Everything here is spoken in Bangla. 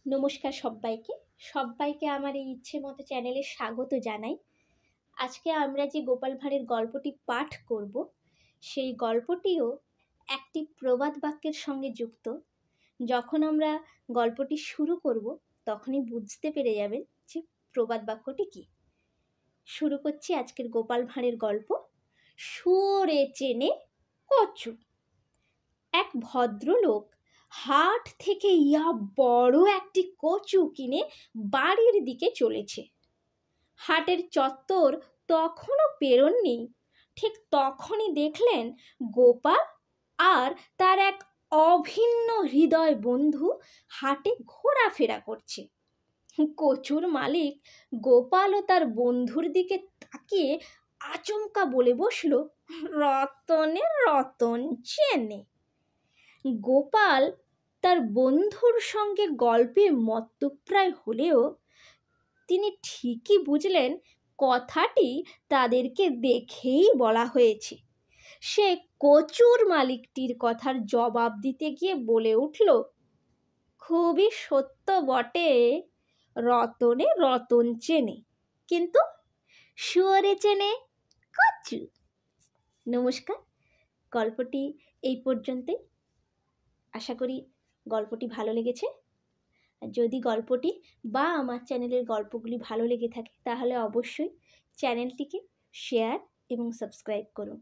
নমস্কার সবাইকে আমার এই ইচ্ছে মতো চ্যানেলে স্বাগত জানাই। আজকে আমরা যে গোপাল ভাঁড়ের গল্পটি পাঠ করব, সেই গল্পটিও একটি প্রবাদ বাক্যের সঙ্গে যুক্ত। যখন আমরা গল্পটি শুরু করব তখনই বুঝতে পেরে যাবেন যে প্রবাদ বাক্যটি কী। শুরু করছি আজকের গোপাল ভাঁড়ের গল্প, শুয়োরে চেনে কচু। এক ভদ্রলোক হাট থেকে বড় একটি কচু কিনে বাড়ির দিকে চলেছে। হাটের চত্বর তখনও পেরোননি, ঠিক তখনই দেখলেন গোপাল আর তার এক অভিন্ন হৃদয় বন্ধু হাটে ঘোরাফেরা করছে। কচুর মালিক গোপাল ও তার বন্ধুর দিকে তাকিয়ে আচমকা বলে বসল, রতনে রতন চেনে। গোপাল তার বন্ধুর সঙ্গে গল্পে মত্তপ্রায় হলেও তিনি ঠিকই বুঝলেন কথাটি তাদেরকে দেখেই বলা হয়েছে। সে কচুর মালিকটির কথার জবাব দিতে গিয়ে বলে উঠল, খুবই সত্য বটে, রতনে রতন চেনে, কিন্তু শুয়োরে চেনে কচু। নমস্কার, গল্পটি এই পর্যন্তই। আশা করি গল্পটি ভালো লেগেছে। যদি গল্পটি বা আমার চ্যানেলের গল্পগুলি ভালো লেগে থাকে তাহলে অবশ্যই চ্যানেলটিকে শেয়ার এবং সাবস্ক্রাইব করুন।